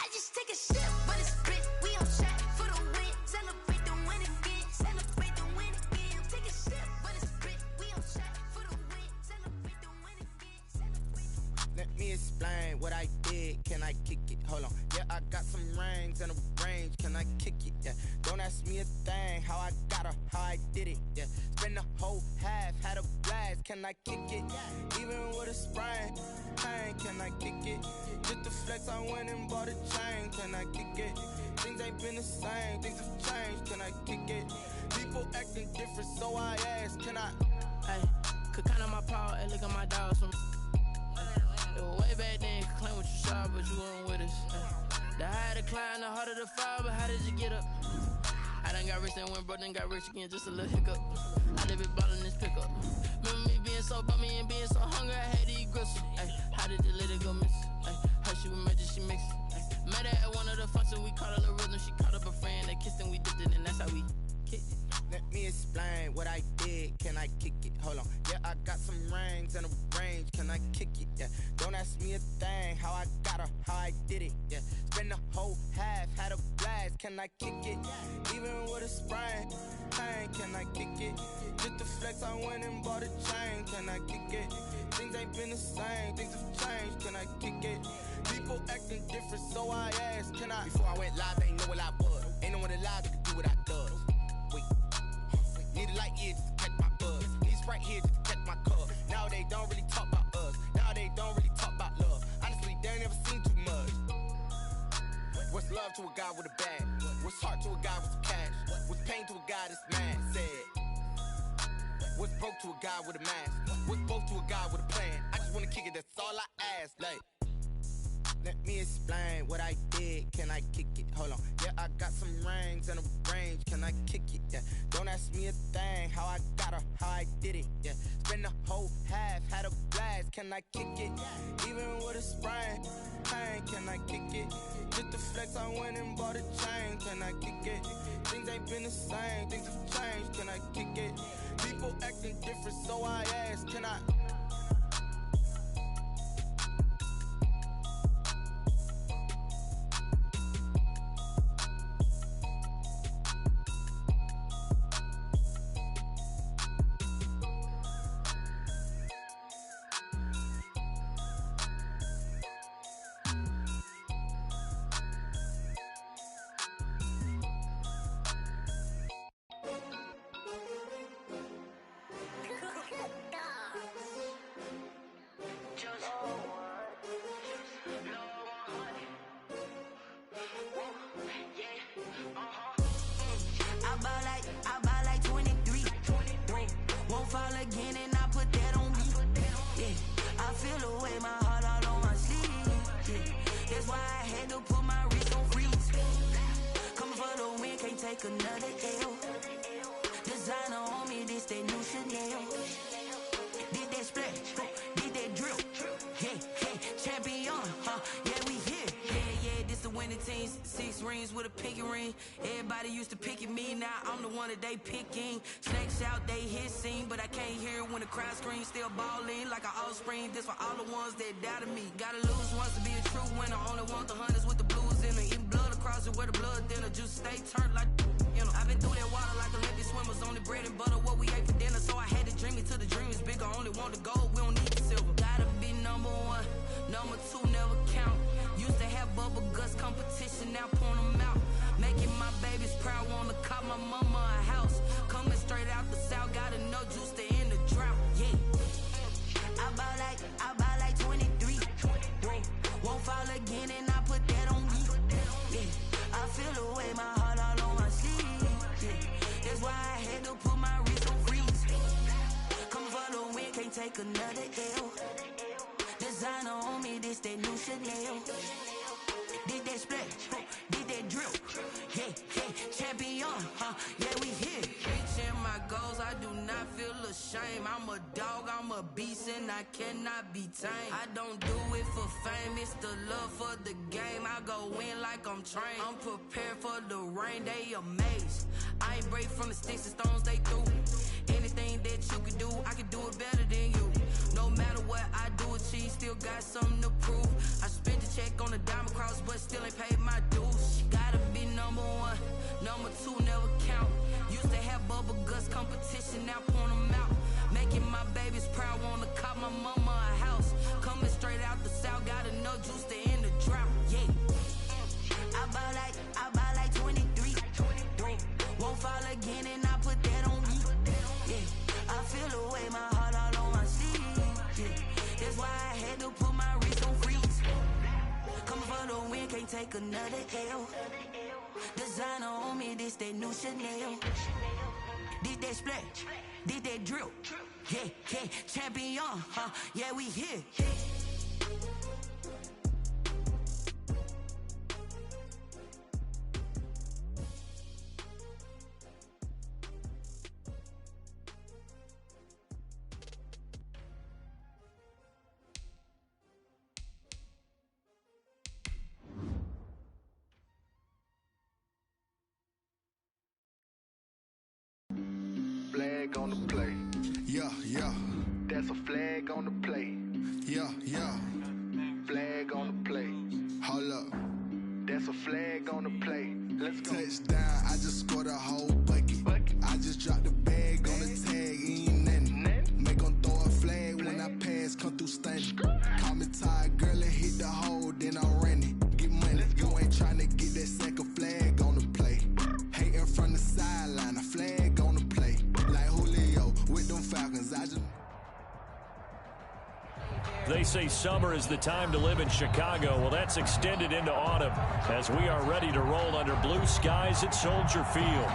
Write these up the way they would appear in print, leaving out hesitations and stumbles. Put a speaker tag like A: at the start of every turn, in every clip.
A: I just take a sip, but it's split. We on shot for the win. Celebrate the win again. Celebrate the win again. Take a sip, but it's split. We on shot for the win. Celebrate the win again.
B: Let me explain what I did. Can I kick it? Hold on. Yeah, I got some rings and a range. Can I kick it? Yeah. Don't ask me a thing. How I got her, how I did it. Yeah. Spend the whole half, had a blast. Can I kick it? Even with a sprain. Pain, can I kick it? Just the flex, I went and bought a chain. Can I kick it? Things ain't been the same. Things have changed. Can I kick it? People acting different, so I ask. Can I?
C: Hey, could count on my power and look at my dogs from. Way back then, could claim what you saw, but you weren't with us. The higher the climb, the harder the fall, but how did you get up? I done got rich and went broke, then got rich again, just a little hiccup. I live it ballin' this pickup. Remember me being so bummy and being so hungry, I had to eat gristle. Ay, how did the lady go miss? Ay, how she was magic, she mixed. Met her at one of the functions, we caught a little rhythm, she caught up a friend, they kissed and we dipped it, and that's how we kicked it.
B: Let me explain what I did. Can I kick it? Hold on. Yeah, I got some rings and a range. Can I kick it? Yeah. Don't ask me a thing. How I got her, how I did it. Yeah. Spend the whole half, had a blast. Can I kick it? Even with a sprain. Pain, can I kick it? Just the flex, I went and bought a chain. Can I kick it? Things ain't been the same. Things have changed. Can I kick it? People acting different, so I asked. Can I? Before I went live, they ain't know what I was. Ain't no one alive that could do what I does. Wait. Need a light here just to catch my buzz. Need Sprite here just to catch my cup. Now they don't really talk about us. Now they don't really talk about love. Honestly, they ain't never seen too much. What's love to a guy with a bag? What's heart to a guy with some cash? What's pain to a guy that's mad? Said. What's broke to a guy with a mask? What's both to a guy with a plan? I just wanna kick it, that's all I ask. Like, let me explain what I did. Can I kick it? Hold on. Yeah, I got some rings and a range. Can I kick it? Yeah. Don't ask me a thing. How I got her, how I did it. Yeah. Spend the whole half, had a blast. Can I kick it? Even with a sprain. Pain, can I kick it? Just the flex, I went and bought a chain. Can I kick it? Things ain't been the same. Things have changed. Can I kick it? People acting different, so I ask. Can I?
D: They picking snakes out, they hissing, but I can't hear when the crowd screams. Still balling like an offspring. This for all the ones that doubted me. Gotta lose once to be a true winner. Only want the hunters with the blues in them. Eating blood across it where the blood dinner. Just stay turned like, you know. I've been through that water like Olympic swimmers. Only bread and butter, what we ate for dinner. So I had to dream it till the dream is bigger. Only want the gold, we don't need the silver. Gotta be number one, number two never count. Used to have bubble guts competition, now point them out. Making my babies proud, wanna cop my mama a house. Coming straight out the south, gotta know juice to end the drought, yeah. I buy like 23. Won't fall again and I put that on me, yeah. I feel the way, my heart all on my sleeve, yeah. That's why I had to put my wrist on freeze. Coming for the win, can't take another L. Designer on me, this that new Chanel. Did that splash, did that drill, yeah, champion, yeah, we here. Reaching my goals, I do not feel ashamed. I'm a dog, I'm a beast, and I cannot be tamed. I don't do it for fame, it's the love for the game. I go in like I'm trained. I'm prepared for the rain, they amazed. I ain't break from the sticks and stones they threw. Anything that you can do, I can do it better than you. No matter what I do, achieve, still got something to prove. I spent the check on the diamond cross, but still ain't paid my dues. Gotta be number one, number two never count. Used to have bubble guts competition, now point them out. Making my babies proud, wanna cop my mama a house. Coming straight out the south, got enough juice to end the drought. Yeah, I buy like 23. Won't fall again, and I put that on me. Yeah, I feel the way, my heart all on my sleeve. Yeah, that's why I had to put my wrist on freeze. Coming for the win, can't take another L. Designer on me, this that new Chanel. Did that splash, did that drill. Yeah, champion, huh? Yeah, we here.
E: Flag on the play.
F: Yeah.
E: That's a flag on the play.
F: Yeah.
E: Flag on the play.
F: Hold up.
E: That's a flag on the play. Let's go.
F: Touchdown, I just scored a whole bucket. I just dropped the bag on the tag, ain't nothing. Make 'em throw a flag when I pass, come through stunning. Call me tired, girl, and hit the hole, then I'm running. Get money, you ain't trying to get that second flag on the play. Hating from the sideline, a flag on the play. Like Julio with them Falcons, I just...
G: They say summer is the time to live in Chicago. Well, that's extended into autumn as we are ready to roll under blue skies at Soldier Field.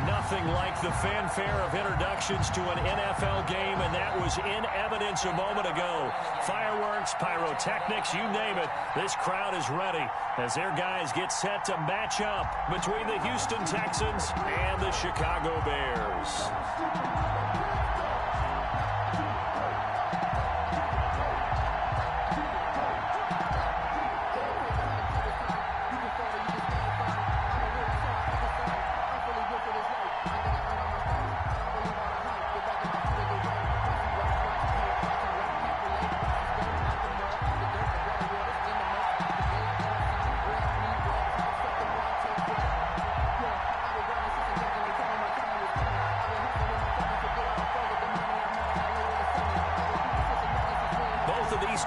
G: Nothing like the fanfare of introductions to an NFL game, and that was in evidence a moment ago. Fireworks, pyrotechnics, you name it. This crowd is ready as their guys get set to match up between the Houston Texans and the Chicago Bears.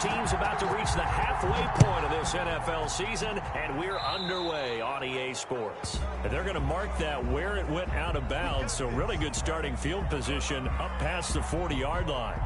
G: Teams about to reach the halfway point of this NFL season, and we're underway on EA Sports. And they're going to mark that where it went out of bounds, so really good starting field position up past the 40-yard line.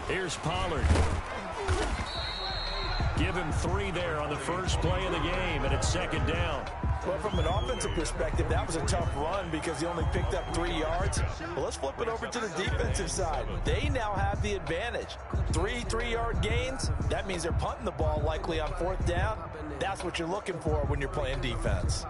G: Here's Pollard. Give him 3 there on the first play of the game, and it's second down.
H: Well, from an offensive perspective, that was a tough run because he only picked up 3 yards. Well, let's flip it over to the defensive side. They now have the advantage. 3 3-yard gains, that means they're punting the ball likely on 4th down. That's what you're looking for when you're playing defense.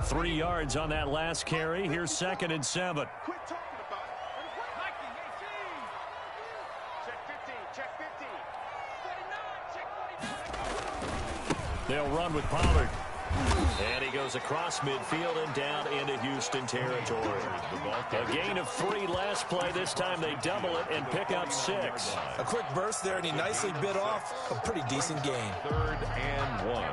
G: 3 yards on that last carry. Here's 2nd and 7. They'll run with Pollard. And he goes across midfield and down into Houston territory. A gain of 3 last play. This time they double it and pick up 6.
H: A quick burst there, and he nicely bit off a pretty decent gain.
I: 3rd and 1.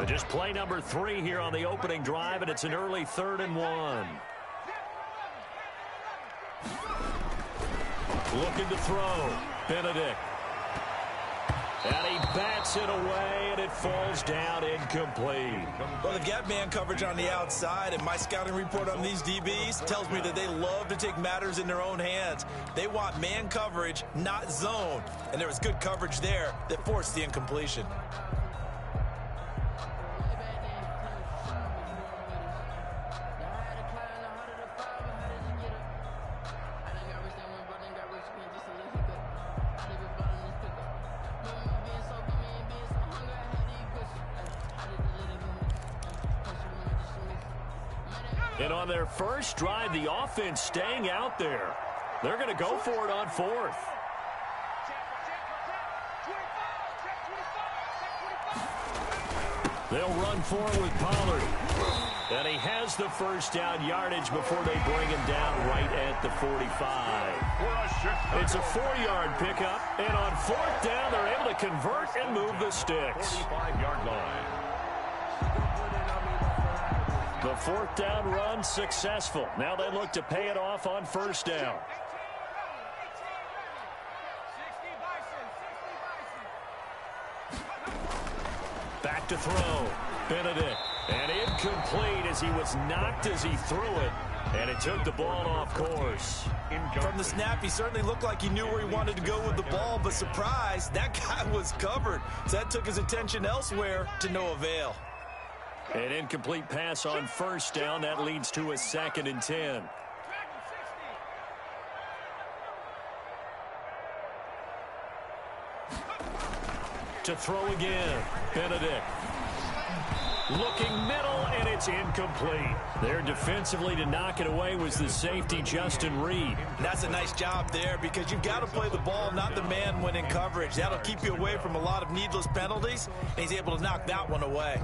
G: Just play number 3 here on the opening drive, and it's an early 3rd and 1. Looking to throw. Benedict. And he bats it away, and it falls down incomplete.
H: Well, they've got man coverage on the outside, and my scouting report on these DBs tells me that they love to take matters in their own hands. They want man coverage, not zone. And there was good coverage there that forced the incompletion.
G: And on their first drive, the offense staying out there. They're going to go for it on fourth. They'll run forward with Pollard. And he has the first down yardage before they bring him down right at the 45. It's a 4-yard pickup. And on fourth down, they're able to convert and move the sticks.
I: 45-yard line.
G: The fourth down run successful. Now they look to pay it off on first down. Back to throw. Benedict. And incomplete as he was knocked as he threw it. And it took the ball off course.
H: From the snap, he certainly looked like he knew where he wanted to go with the ball, but surprise, that guy was covered. So that took his attention elsewhere to no avail.
G: An incomplete pass on first down. That leads to a 2nd and 10. To throw again. Benedict. Looking middle, and it's incomplete. There defensively to knock it away was the safety, Justin Reed.
H: That's a nice job there because you've got to play the ball, not the man when in coverage. That'll keep you away from a lot of needless penalties, and he's able to knock that one away.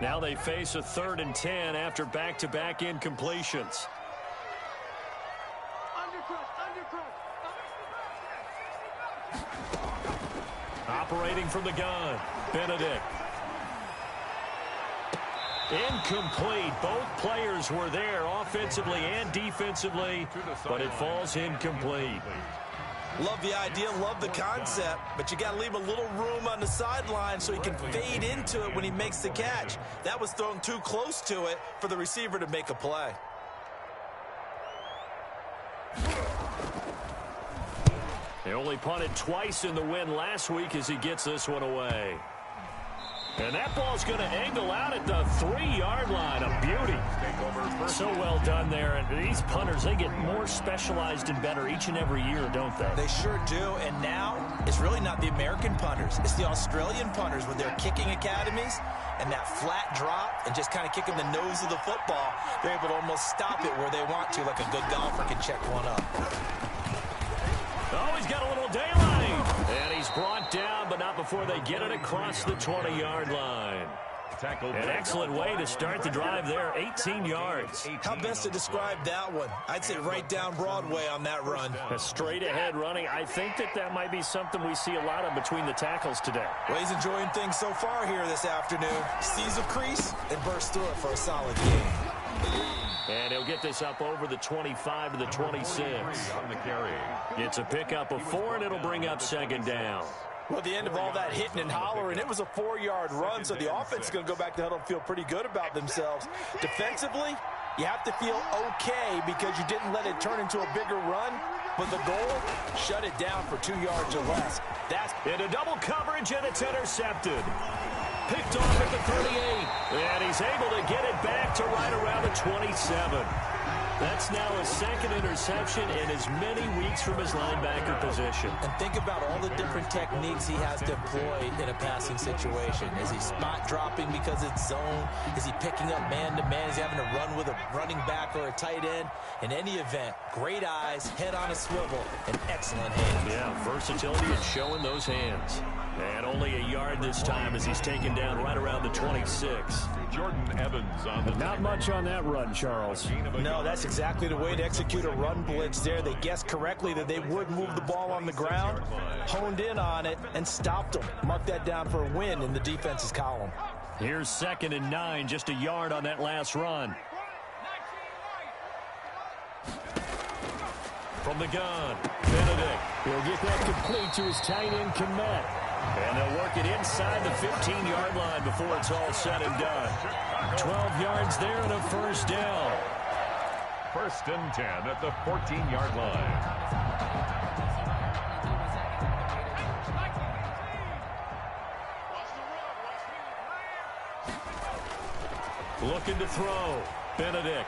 G: Now they face a 3rd and 10 after back-to-back incompletions. Operating from the gun, Benedict. Incomplete. Both players were there offensively and defensively, but it falls incomplete.
H: Love the idea, love the concept, but you got to leave a little room on the sideline so he can fade into it when he makes the catch. That was thrown too close to it for the receiver to make a play.
G: He only punted twice in the win last week as he gets this one away. And that ball's going to angle out at the 3-yard line. A beauty. So well done there. And these punters, they get more specialized and better each and every year, don't they?
H: They sure do. And now it's really not the American punters. It's the Australian punters with their kicking academies and that flat drop and just kind of kicking the nose of the football. They're able to almost stop it where they want to, like a good golfer can check one up.
G: Oh, he's got a little daylight. And he's brought down, but not before they get it across the 20-yard line. An excellent way to start the drive there, 18 yards.
H: How best to describe that one? I'd say right down Broadway on that run.
G: A straight-ahead running. I think that might be something we see a lot of between the tackles today.
H: Well, he's enjoying things so far here this afternoon. Sees a crease and bursts through it for a solid game.
G: And he'll get this up over the 25 to the 26. It's a pickup of 4, and it'll bring up 2nd down.
H: Well, at the end of all that hitting and hollering, it was a 4-yard run, so the offense is going to go back to huddle and feel pretty good about themselves. Defensively, you have to feel okay because you didn't let it turn into a bigger run, but the goal, shut it down for 2 yards or less. That's
G: into double coverage, and it's intercepted. Picked off at the 38, and he's able to get it back to right around the 27. That's now his 2nd interception in as many weeks from his linebacker position.
H: And think about all the different techniques he has to employ in a passing situation. Is he spot dropping because it's zone? Is he picking up man-to-man? Is he having to run with a running back or a tight end? In any event, great eyes, head on a swivel, and excellent hands.
G: Yeah, versatility and showing those hands. And only a yard this time as he's taken down right around the 26.
I: Jordan Evans on the
G: Not much on that run, Charles.
H: No, that's exactly the way to execute a run blitz there. They guessed correctly that they would move the ball on the ground, honed in on it, and stopped them. Mark that down for a win in the defense's column.
G: Here's 2nd and 9, just a yard on that last run. From the gun, Benedict.
J: He'll get that complete to his tight end, Komet.
G: And they'll work it inside the 15-yard line before it's all said and done. 12 yards there and a first down.
I: 1st and 10 at the 14-yard line.
G: Looking to throw. Benedict.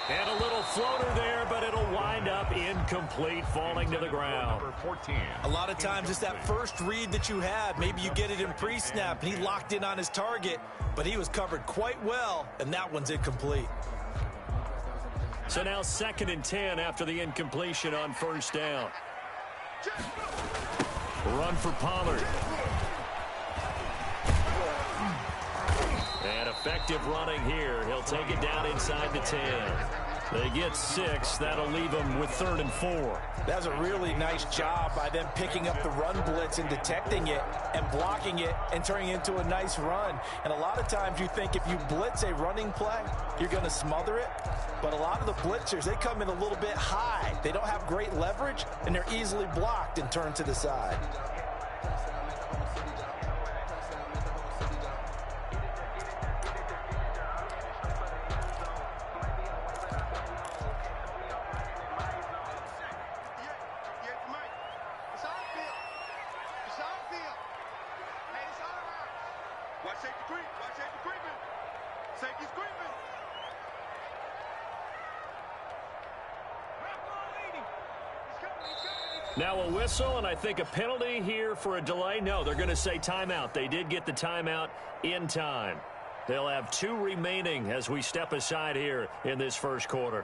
G: And a little floater there, but it'll wind up incomplete, falling to the ground.
I: Number 14.
H: A lot of times it's that first read that you have. Maybe you get it in pre-snap, and he locked in on his target, but he was covered quite well, and that one's incomplete.
G: So now 2nd and 10 after the incompletion on first down. Run for Pollard. And effective running here. He'll take it down inside the 10. They get 6. That'll leave them with 3rd and 4.
H: That's a really nice job by them picking up the run blitz and detecting it and blocking it and turning it into a nice run. And a lot of times you think if you blitz a running play, you're going to smother it. But a lot of the blitzers, they come in a little bit high. They don't have great leverage, and they're easily blocked and turned to the side.
G: Now a whistle, and I think a penalty here for a delay. No, they're going to say timeout. They did get the timeout in time. They'll have 2 remaining as we step aside here in this first quarter.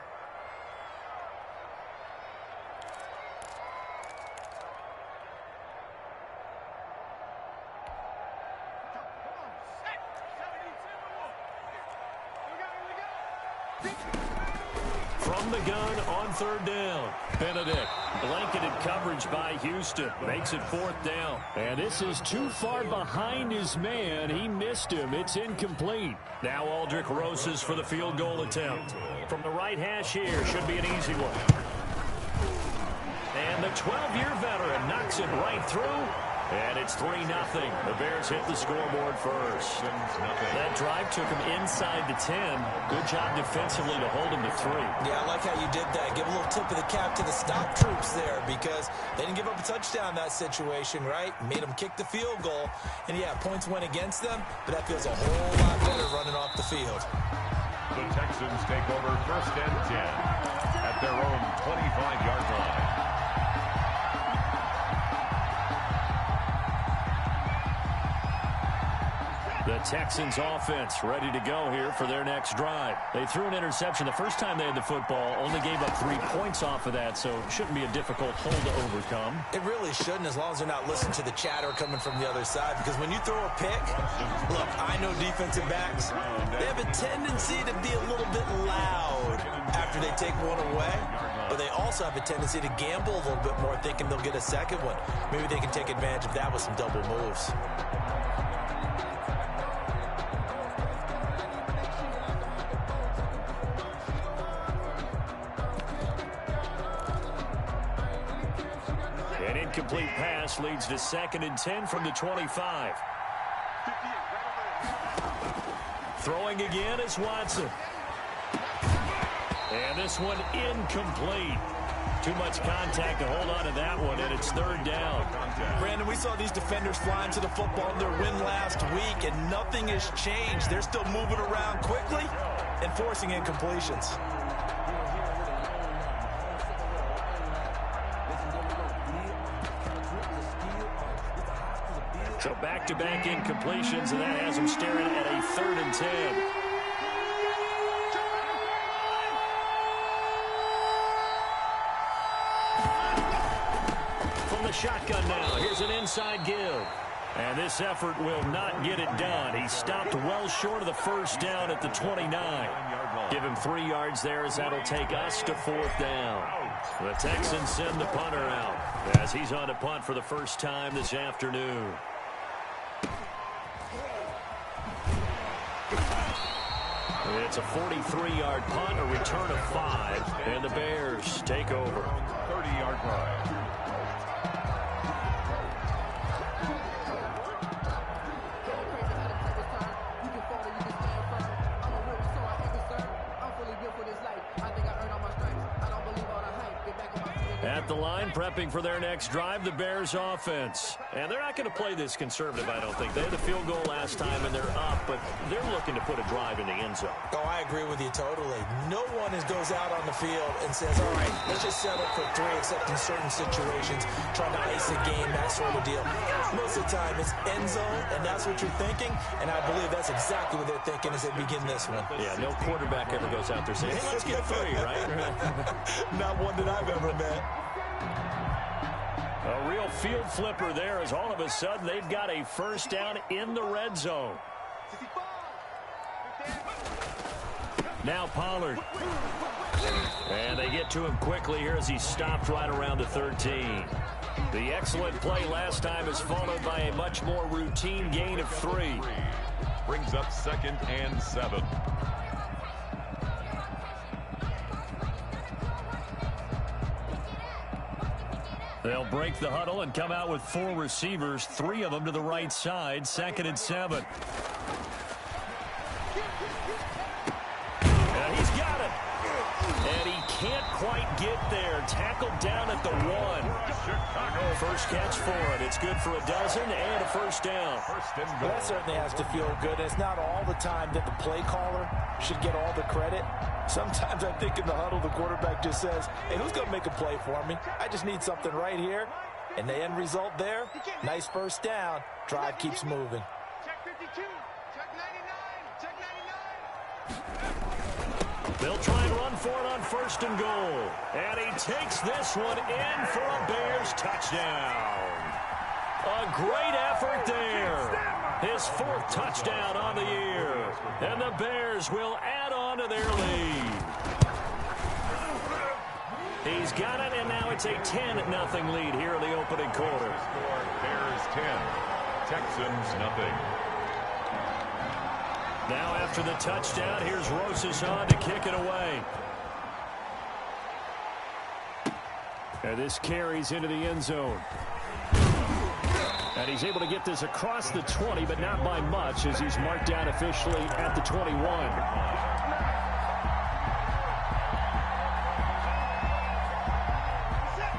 G: From the gun on 3rd down, Benedict. Blanketed coverage by Houston. Makes it 4th down.
J: And this is too far behind his man. He missed him. It's incomplete.
G: Now Aldrich Rosas for the field goal attempt. From the right hash here. Should be an easy one. And the 12-year veteran knocks it right through. And it's 3-0. The Bears hit the scoreboard first. That drive took him inside the 10. Good job defensively to hold him to 3.
H: Yeah, I like how you did that. Give a little tip of the cap to the stop troops there because they didn't give up a touchdown in that situation, right? Made them kick the field goal. And, yeah, points went against them, but that feels a whole lot better running off the field.
I: The Texans take over 1st and 10 at their own 25-yard line.
G: The Texans offense ready to go here for their next drive. They threw an interception the first time they had the football, only gave up 3 points off of that, so it shouldn't be a difficult hole to overcome.
H: It really shouldn't, as long as they're not listening to the chatter coming from the other side, because when you throw a pick, look, I know defensive backs, they have a tendency to be a little bit loud after they take one away, but they also have a tendency to gamble a little bit more, thinking they'll get a second one. Maybe they can take advantage of that with some double moves.
G: An incomplete pass leads to 2nd and 10 from the 25. Throwing again is Watson. And this one incomplete. Too much contact to hold on to that one, and it's 3rd down.
H: Brandon, we saw these defenders flying to the football in their win last week, and nothing has changed. They're still moving around quickly and forcing incompletions.
G: So back-to-back incompletions, and that has them staring at a 3rd and 10. From the shotgun now, here's an inside give. And this effort will not get it done. He stopped well short of the first down at the 29. Give him 3 yards there as that'll take us to 4th down. The Texans send the punter out as he's on to punt for the first time this afternoon. It's a 43-yard punt, a return of 5, and the Bears take over.
I: 30-yard line.
G: At the line, prepping for their next drive, the Bears offense. And they're not going to play this conservative, I don't think. They had a field goal last time, and they're up, but they're looking to put a drive in the end zone.
H: Oh, I agree with you totally. No one goes out on the field and says, all right, let's just settle for 3, except in certain situations, trying to ice a game, that sort of deal. Most of the time, it's end zone, and that's what you're thinking, and I believe that's exactly what they're thinking as they begin this one.
G: Yeah, no quarterback ever goes out there saying, hey, let's get 3, right?
H: Not one that I've ever met.
G: A real field flipper there as all of a sudden they've got a first down in the red zone. Now Pollard. And they get to him quickly here as he stopped right around the 13. The excellent play last time is followed by a much more routine gain of 3.
I: Brings up 2nd and 7.
G: They'll break the huddle and come out with 4 receivers, 3 of them to the right side, 2nd and 7. And he's got it. And he can't quite get there. Tackled down at the 1. First catch for him. It's good for a dozen and a first down.
H: Well, that certainly has to feel good. It's not all the time that the play caller should get all the credit. Sometimes I think in the huddle, the quarterback just says, hey, who's going to make a play for me? I just need something right here. And the end result there, nice first down. Drive keeps moving.
E: Check 52. Check 99. Check 99.
G: They'll try and run for it on 1st and goal. And he takes this one in for a Bears touchdown. A great effort there. His 4th touchdown on the year. And the Bears will add on to their lead. He's got it, and now it's a 10-0 lead here in the opening quarter.
I: Score Bears 10, Texans nothing.
G: Now after the touchdown, here's Rosas on to kick it away. And this carries into the end zone. And he's able to get this across the 20, but not by much, as he's marked down officially at the 21.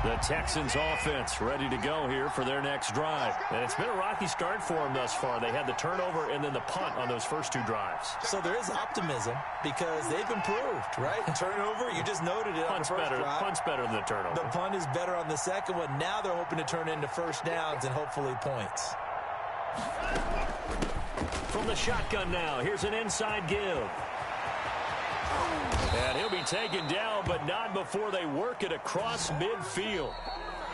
G: The Texans offense ready to go here for their next drive. And it's been a rocky start for them thus far. They had the turnover and then the punt on those first 2 drives.
H: So there is optimism because they've improved, right? Turnover, you just noted it on the first drive.
G: Punt's better than the turnover.
H: The punt is better on the second one. Now they're hoping to turn into first downs and hopefully points.
G: From the shotgun now, here's an inside give. And he'll be taken down, but not before they work it across midfield.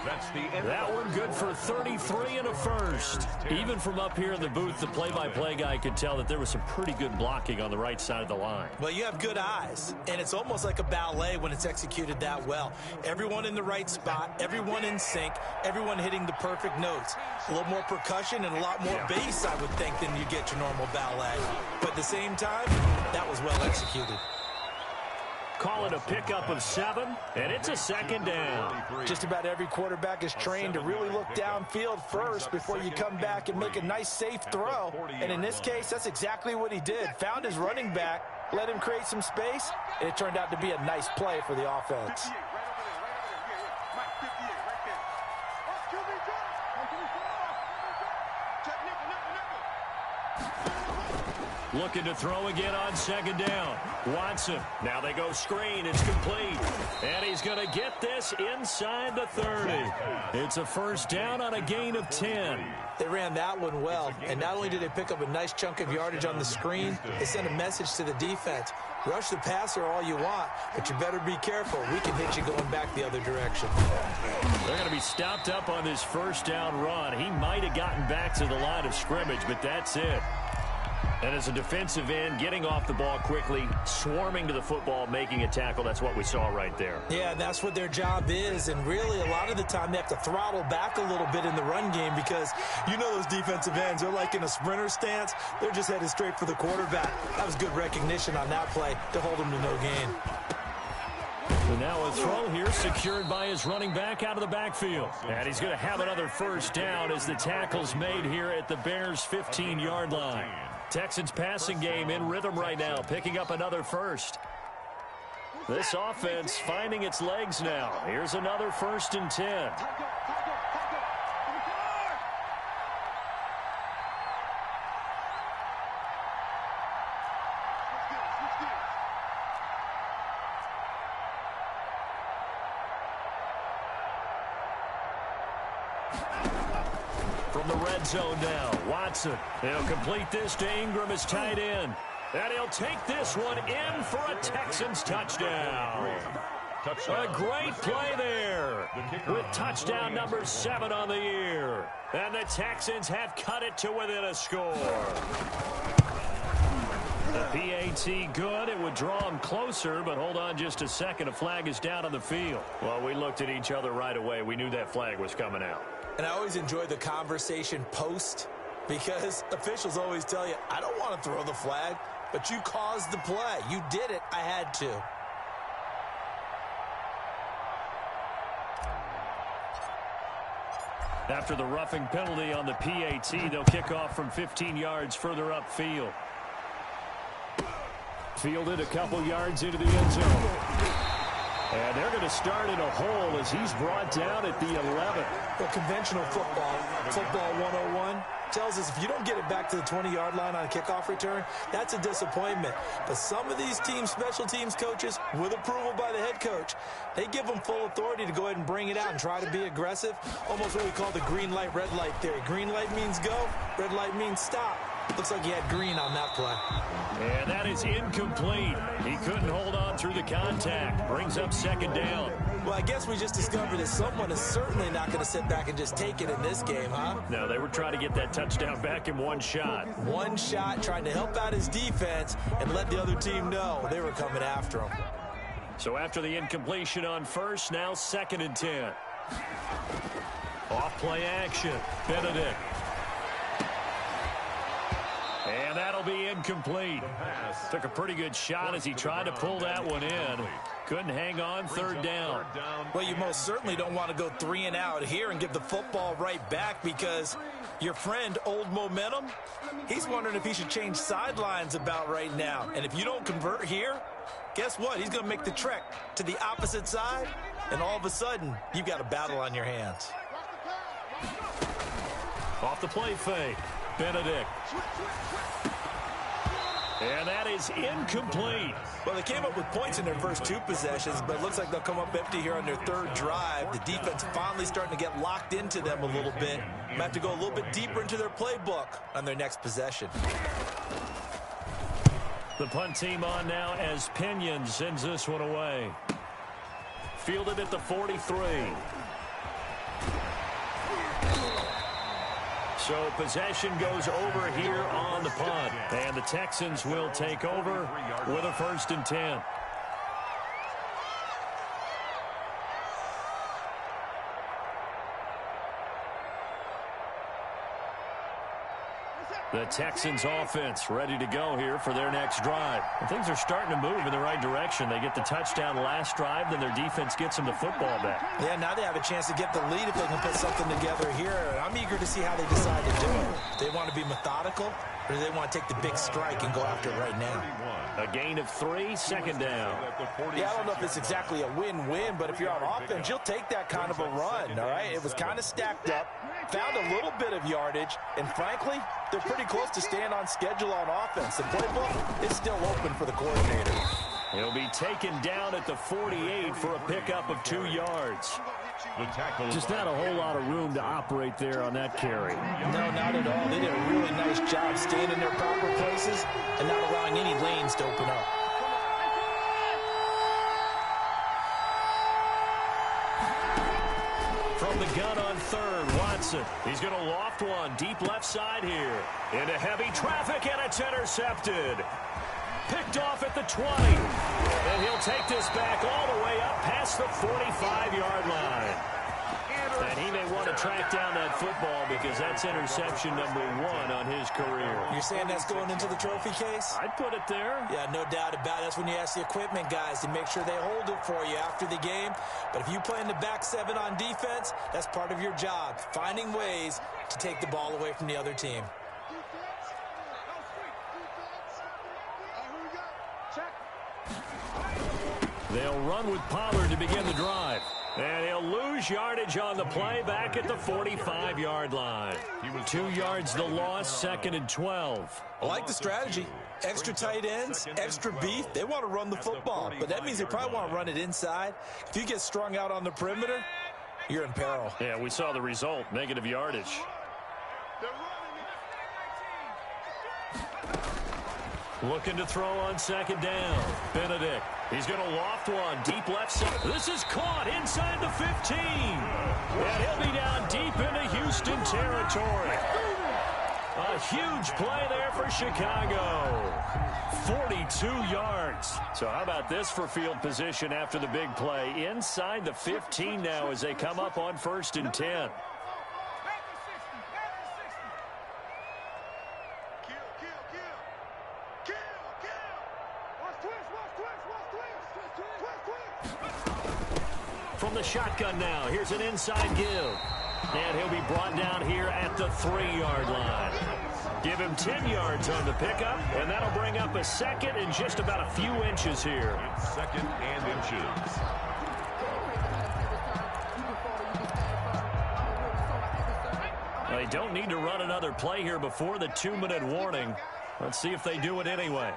I: That's the end.
G: That one good for 33 and a first. Even from up here in the booth, the play-by-play guy could tell that there was some pretty good blocking on the right side of the line.
H: Well, you have good eyes, and it's almost like a ballet when it's executed that well. Everyone in the right spot, everyone in sync, everyone hitting the perfect notes. A little more percussion and a lot more bass, I would think, than you get your normal ballet. But at the same time, that was well executed.
G: Call it a pickup of 7, and it's a 2nd down.
H: Just about every quarterback is trained to really look downfield first before you come back and make a nice, safe throw. And in this case, that's exactly what he did. Found his running back, let him create some space, and it turned out to be a nice play for the offense.
G: Looking to throw again on 2nd down. Watson. Now they go screen. It's complete. And he's going to get this inside the 30. It's a first down on a gain of 10.
H: They ran that one well. And not only did they pick up a nice chunk of yardage on the screen, they sent a message to the defense. Rush the passer all you want, but you better be careful. We can hit you going back the other direction.
G: They're going to be stopped up on this first down run. He might have gotten back to the line of scrimmage, but that's it. And as a defensive end, getting off the ball quickly, swarming to the football, making a tackle, that's what we saw right there.
H: Yeah, and that's what their job is. And really, a lot of the time, they have to throttle back a little bit in the run game because you know those defensive ends, they're like in a sprinter stance. They're just headed straight for the quarterback. That was good recognition on that play to hold them to no gain.
G: And now a throw here secured by his running back out of the backfield. And he's going to have another first down as the tackle's made here at the Bears' 15-yard line. Texans passing game in rhythm right now, picking up another first. This offense finding its legs now. Here's another 1st and 10. From the red zone now, Watson. He'll complete this to Ingram as tight end. And he'll take this one in for a Texans touchdown. A great play there with touchdown number 7 on the year. And the Texans have cut it to within a score. The PAT good. It would draw him closer, but hold on just a second. A flag is down on the field. Well, we looked at each other right away. We knew that flag was coming out.
H: And I always enjoy the conversation post because officials always tell you, I don't want to throw the flag, but you caused the play. You did it. I had to.
G: After the roughing penalty on the PAT, they'll kick off from 15 yards further upfield. Fielded a couple yards into the end zone. And they're going to start in a hole as he's brought down at the 11.
H: Well, conventional football 101, tells us if you don't get it back to the 20-yard line on a kickoff return, that's a disappointment. But some of these teams, special teams coaches, with approval by the head coach, they give them full authority to go ahead and bring it out and try to be aggressive. Almost what we call the green light, red light theory. Green light means go, red light means stop. Looks like he had green on that play.
G: And that is incomplete. He couldn't hold on through the contact. Brings up 2nd down.
H: Well, I guess we just discovered that someone is certainly not going to sit back and just take it in this game, huh?
G: No, they were trying to get that touchdown back in one shot.
H: One shot, trying to help out his defense and let the other team know they were coming after him.
G: So after the incompletion on first, now 2nd and 10. Off play action. Benedict. And that'll be incomplete. Took a pretty good shot as he tried to pull that one in. Couldn't hang on, 3rd down.
H: Well, you most certainly don't want to go 3 and out here and give the football right back because your friend, Old Momentum, he's wondering if he should change sidelines about right now. And if you don't convert here, guess what? He's going to make the trek to the opposite side, and all of a sudden, you've got a battle on your hands.
G: Off the play fake. Benedict. And that is incomplete.
H: Well, they came up with points in their first 2 possessions, but it looks like they'll come up empty here on their 3rd drive. The defense finally starting to get locked into them a little bit. Might have to go a little bit deeper into their playbook on their next possession.
G: The punt team on now as Pinion sends this one away. Fielded at the 43. So possession goes over here on the punt. And the Texans will take over with a 1st and 10. The Texans offense ready to go here for their next drive. And things are starting to move in the right direction. They get the touchdown last drive, then their defense gets them the football back.
H: Yeah, now they have a chance to get the lead if they can put something together here. I'm eager to see how they decide to do it. They want to be methodical, or do they want to take the big strike and go after it right now?
G: A gain of 3, 2nd down.
H: Yeah, I don't know if it's exactly a win-win, but if you're on offense, you'll take that kind of a run, all right? It was kind of stacked up, found a little bit of yardage, and frankly, they're pretty close to staying on schedule on offense. The playbook is still open for the coordinator.
G: He'll be taken down at the 48 for a pickup of 2 yards.
J: Just not a whole lot of room to operate there on that carry.
H: No, not at all. They did a really nice job staying in their proper places and not allowing any lanes to open up.
G: From the gun on third, Watson. He's going to loft one deep left side here. Into heavy traffic, and it's intercepted. Picked off at the 20. And he'll take this back all the way up past the 45-yard line. And he may want to track down that football because that's interception number 1 on his career.
H: You're saying that's going into the trophy case?
G: I'd put it there.
H: Yeah, no doubt about it. That's when you ask the equipment guys to make sure they hold it for you after the game. But if you play in the back 7 on defense, that's part of your job, finding ways to take the ball away from the other team.
G: They'll run with Pollard to begin the drive. And he'll lose yardage on the play back at the 45-yard line. 2 yards the loss, 2nd and 12.
H: I like the strategy. Extra tight ends, extra beef. They want to run the football, but that means they probably want to run it inside. If you get strung out on the perimeter, you're in peril.
G: Yeah, we saw the result, negative yardage. Looking to throw on 2nd down. Benedict. He's going to loft one deep left side. This is caught inside the 15. And he'll be down deep into Houston territory. A huge play there for Chicago. 42 yards. So how about this for field position after the big play? Inside the 15 now as they come up on 1st and 10. From the shotgun now, here's an inside give. And he'll be brought down here at the 3-yard line. Give him 10 yards on the pickup, and that'll bring up a 2nd and just about a few inches here.
I: 2nd and inches.
G: They don't need to run another play here before the 2-minute warning. Let's see if they do it anyway.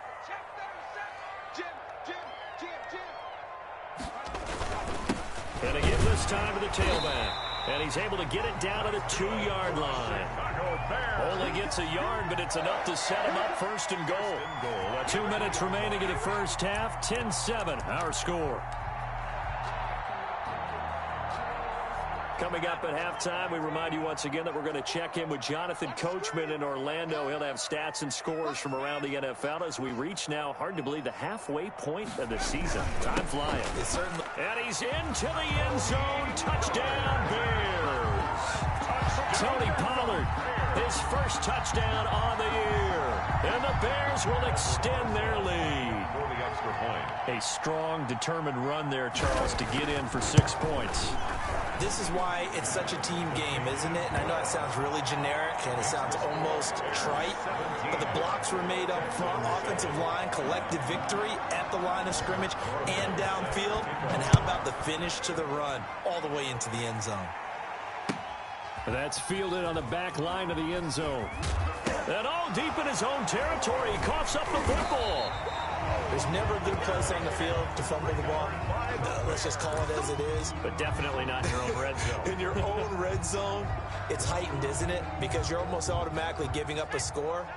G: And again this time to the tailback. And he's able to get it down to the 2-yard line. Only gets a yard, but it's enough to set him up 1st and goal. 2 minutes remaining in the first half. 10-7, our score. Coming up at halftime, we remind you once again that we're going to check in with Jonathan Coachman in Orlando. He'll have stats and scores from around the NFL as we reach now, hard to believe, the halfway point of the season. Time flying. And he's into the end zone. Touchdown, Bears. Tony Pollard, his first touchdown on the year. And the Bears will extend their lead. A strong, determined run there, Charles, to get in for 6 points.
H: This is why it's such a team game, isn't it? And I know that sounds really generic and it sounds almost trite, but the blocks were made up front, offensive line, collective victory at the line of scrimmage and downfield. And how about the finish to the run all the way into the end zone?
G: That's fielded on the back line of the end zone. And all deep in his own territory, he coughs up the football.
H: There's never a good place on the field to fumble the ball. Let's just call it as it is.
G: But definitely not in your own red zone.
H: In your own red zone, it's heightened, isn't it? Because you're almost automatically giving up a score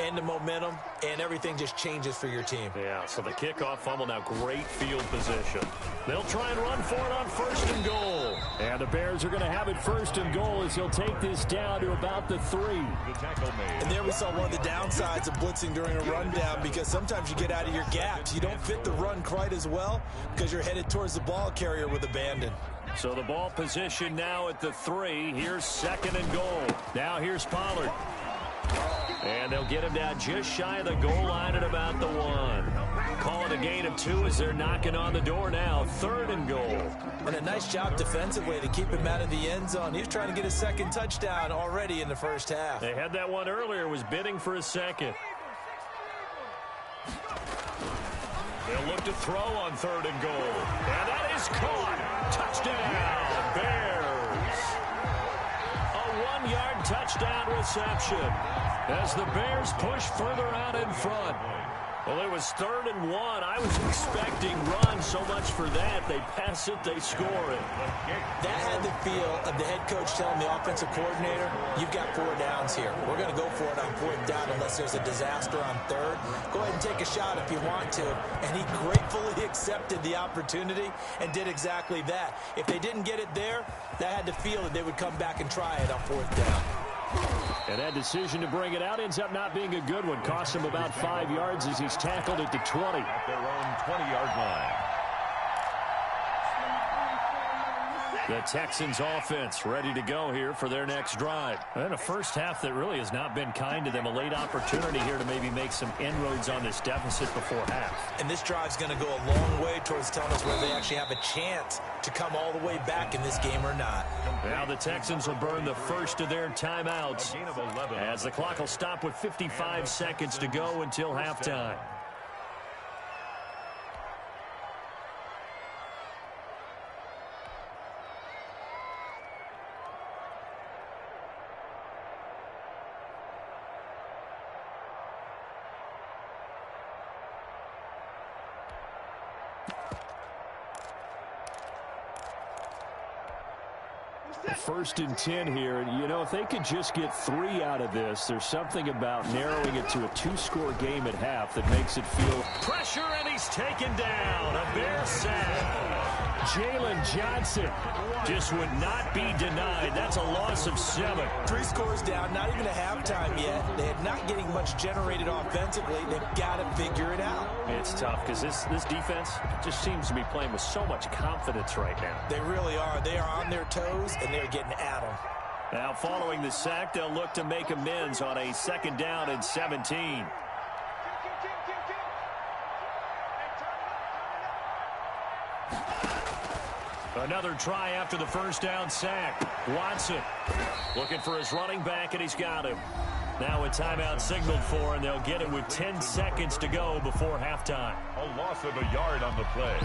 H: and the momentum, and everything just changes for your team.
G: Yeah, so the kickoff fumble, now great field position. They'll try and run for it on 1st and goal. And the Bears are going to have it 1st and goal as he'll take this down to about the 3.
H: And there we saw one of the downsides of blitzing during a rundown, because sometimes you get out of your gaps. You don't fit the run quite as well because you're headed towards the ball carrier with abandon.
G: So the ball position now at the 3. Here's 2nd and goal. Now here's Pollard. And they'll get him down just shy of the goal line at about the 1. Call it a gain of 2 as they're knocking on the door now. 3rd and goal.
H: And a nice job defensively to keep him out of the end zone. He was trying to get a 2nd touchdown already in the first half.
G: They had that one earlier, was bidding for a 2nd. They'll look to throw on 3rd and goal. And that is caught. Touchdown, Bears. A 1-yard touchdown reception as the Bears push further out in front. Well, it was 3rd and 1. I was expecting run, so much for that. They pass it, they score it.
H: That had the feel of the head coach telling the offensive coordinator, you've got 4 downs here. We're going to go for it on 4th down unless there's a disaster on 3rd. Go ahead and take a shot if you want to. And he gratefully accepted the opportunity and did exactly that. If they didn't get it there, that had the feel that they would come back and try it on 4th down.
J: And that decision to bring it out ends up not being a good one. Cost him about 5 yards as he's tackled at the 20.
I: At their own 20-yard line.
G: The Texans offense ready to go here for their next drive. And a first half that really has not been kind to them. A late opportunity here to maybe make some inroads on this deficit before half.
H: And this drive's going to go a long way towards telling us whether they actually have a chance to come all the way back in this game or not.
G: Now the Texans will burn the first of their timeouts as the clock will stop with 55 seconds to go until halftime.
J: First and 10 here, and you know, if they could just get 3 out of this, there's something about narrowing it to a 2-score game at half that makes it feel
G: pressure, and he's taken down. A Bear sack.
J: Jalen Johnson
G: just would not be denied. That's a loss of 7.
H: 3 scores down, not even a halftime yet. They're not getting much generated offensively. They've got to figure it out.
G: It's tough because this defense just seems to be playing with so much confidence right now.
H: They really are. They are on their toes, and they're getting at them.
G: Now following the sack, they'll look to make amends on a 2nd down and 17. Another try after the first down sack. Watson looking for his running back, and he's got him. Now a timeout signaled for, and they'll get it with 10 seconds to go before halftime.
I: A loss of a yard on the play.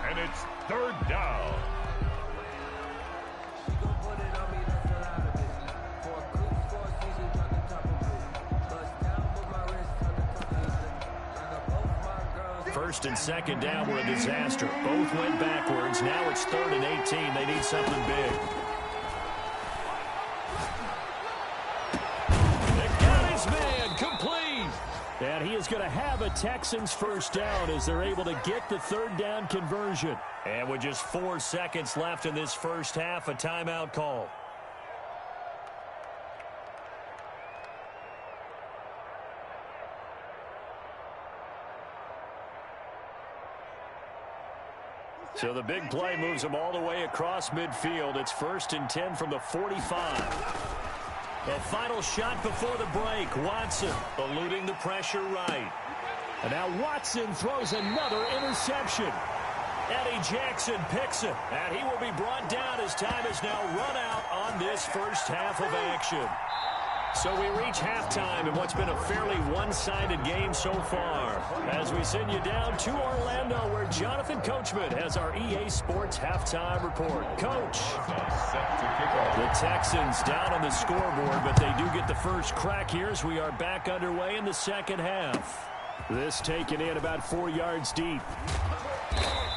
I: And it's 3rd down.
G: First and 2nd down were a disaster. Both went backwards. Now it's 3rd and 18. They need something big. They got his man complete.
J: And he is going to have a Texans first down as they're able to get the 3rd down conversion.
G: And with just 4 seconds left in this first half, a timeout call. So the big play moves them all the way across midfield. It's 1st and 10 from the 45. The final shot before the break. Watson eluding the pressure right.
J: And now Watson throws another interception.
G: Eddie Jackson picks it, and he will be brought down as time is now run out on this first half of action. So we reach halftime in what's been a fairly one-sided game so far, as we send you down to Orlando, where Jonathan Coachman has our EA Sports halftime report. Coach, the Texans down on the scoreboard, but they do get the first crack here as we are back underway in the second half.
J: This taken in about 4 yards deep.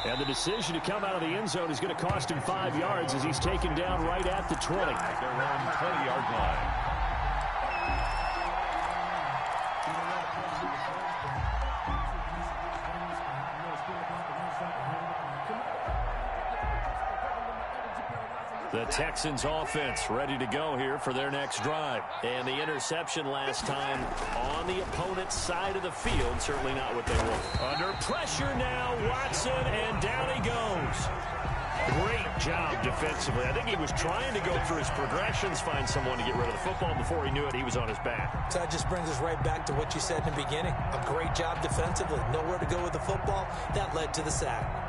J: And the decision to come out of the end zone is going to cost him 5 yards as he's taken down right at the 20.
I: At their own 20-yard line.
G: The Texans offense ready to go here for their next drive. And the interception last time on the opponent's side of the field, certainly not what they want. Under pressure now, Watson, and down he goes. Great job defensively. I think he was trying to go through his progressions, find someone to get rid of the football. Before he knew it, he was on his back.
H: So that just brings us right back to what you said in the beginning. A great job defensively. Nowhere to go with the football. That led to the sack.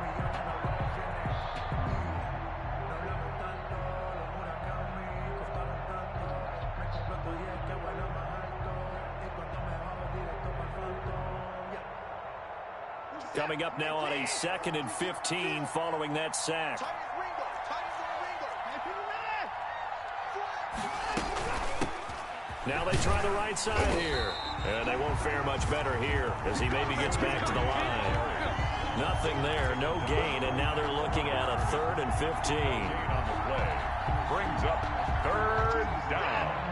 G: Coming up now on a 2nd and 15 following that sack. Now they try the right side here. And they won't fare much better here as he maybe gets back to the line. Nothing there, no gain, and now they're looking at a 3rd and 15.
I: On the play. Brings up 3rd down.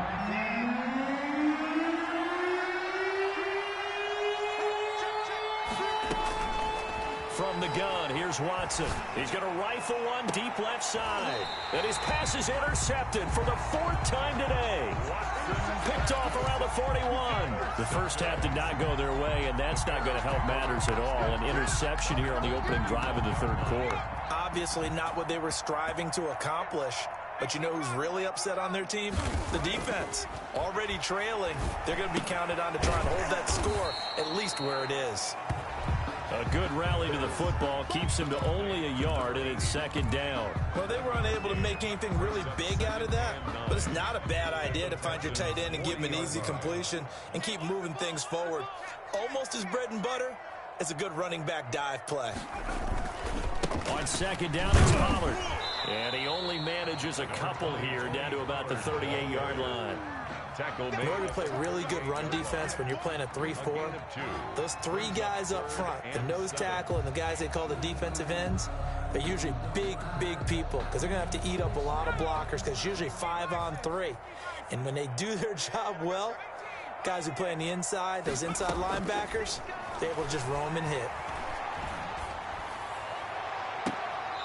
G: From the gun, here's Watson. He's going to rifle one deep left side. And his pass is intercepted for the 4th time today. Picked off around the 41. The first half did not go their way, and that's not going to help matters at all. An interception here on the opening drive of the 3rd quarter.
H: Obviously not what they were striving to accomplish. But you know who's really upset on their team? The defense. Already trailing, they're going to be counted on to try and hold that score at least where it is.
G: A good rally to the football keeps him to only a yard, and it's 2nd down.
H: Well, they were unable to make anything really big out of that, but it's not a bad idea to find your tight end and give him an easy completion and keep moving things forward. Almost as bread and butter as a good running back dive play.
G: On 2nd down, it's Pollard. And he only manages a couple here down to about the 38-yard line.
H: In order to play really good run defense when you're playing a 3-4, those 3 guys up front, the nose tackle and the guys they call the defensive ends, they're usually big people because they're going to have to eat up a lot of blockers because it's usually 5-on-3. And when they do their job well, guys who play on the inside, those inside linebackers, they're able to just roam and hit.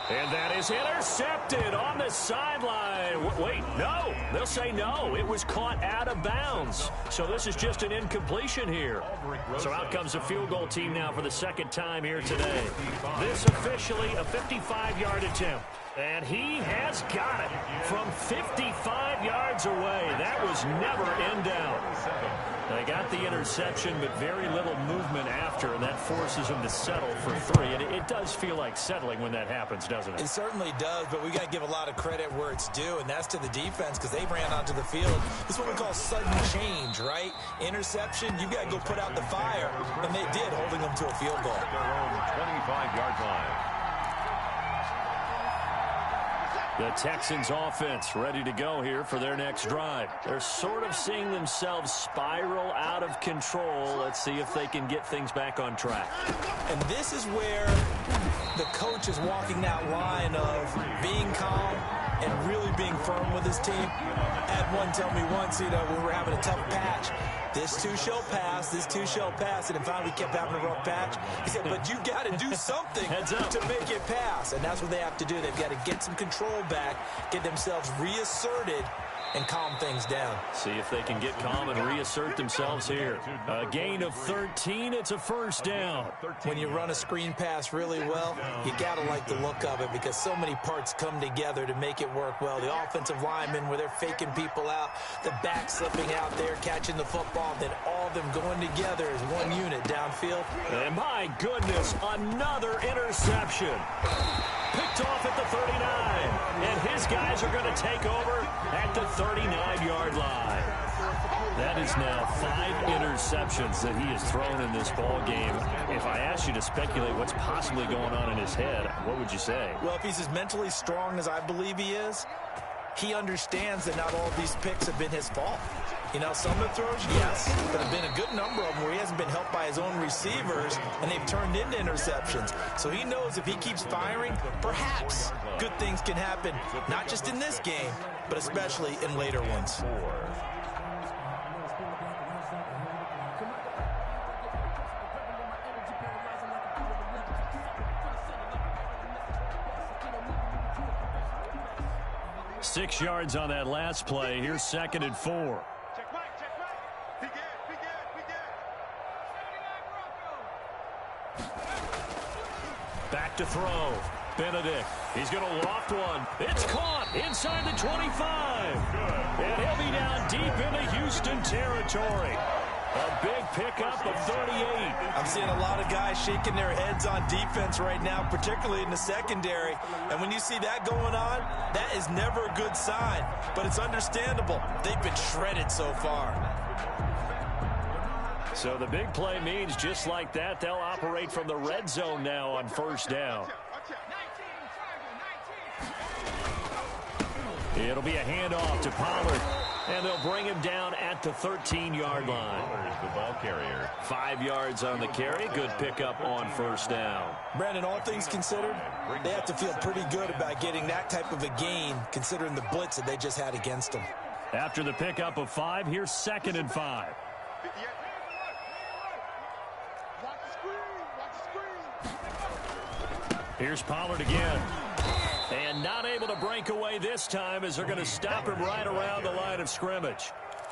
G: And that is intercepted on the sideline. Wait, no. They'll say no. It was caught out of bounds. So this is just an incompletion here. So out comes a field goal team now for the 2nd time here today. This officially a 55-yard attempt. And he has got it from 55 yards away. That was never in doubt. They got the interception, but very little movement after, and that forces them to settle for 3. And it does feel like settling when that happens, doesn't it?
H: It certainly does, but we got to give a lot of credit where it's due, and that's to the defense because they ran onto the field. This is what we call sudden change, right? Interception, you got to go put out the fire, and they did, holding them to a field goal.
I: Their own 25-yard line.
G: The Texans offense ready to go here for their next drive. They're sort of seeing themselves spiral out of control. Let's see if they can get things back on track.
H: And this is where the coach is walking that line of being calm and really being firm with his team. I had one tell me once, when we were having a tough patch, this too shall pass, this too shall pass, and finally we kept having a rough patch. He said, but you got to do something to make it pass, and that's what they have to do. They've got to get some control back, get themselves reasserted, and calm things down.
G: See if they can get calm and reassert themselves here. A gain of 13, it's a 1st down.
H: When you run a screen pass really well, you got to like the look of it because so many parts come together to make it work well. The offensive linemen where they're faking people out, the back slipping out there, catching the football, then all of them going together as one unit downfield.
G: And my goodness, another interception. Picked off at the 39, and his guys are going to take over at the 39-yard line. That is now 5 interceptions that he has thrown in this ball game. If I asked you to speculate what's possibly going on in his head, what would you say?
H: Well, if he's as mentally strong as I believe he is, he understands that not all of these picks have been his fault. Some of the throws, yes, but have been a good number of them where he hasn't been helped by his own receivers, and they've turned into interceptions. So he knows if he keeps firing, perhaps good things can happen, not just in this game, but especially in later ones.
G: Six yards on that last play. Here's 2nd and 4. Back to throw. Benedict. He's going to loft one. It's caught inside the 25. And he'll be down deep into Houston territory. A big pickup of 38.
H: I'm seeing a lot of guys shaking their heads on defense right now, particularly in the secondary. And when you see that going on, that is never a good sign. But it's understandable. They've been shredded so far.
G: So the big play means just like that, they'll operate from the red zone now on 1st down. It'll be a handoff to Pollard, and they'll bring him down at the 13-yard line.
I: There's the ball carrier.
G: 5 yards on the carry. Good pickup on first down.
H: Brandon, all things considered, they have to feel pretty good about getting that type of a gain, considering the blitz that they just had against them.
G: After the pickup of 5, here's 2nd and 5. Here's Pollard again. And not able to break away this time as they're going to stop him right around the line of scrimmage.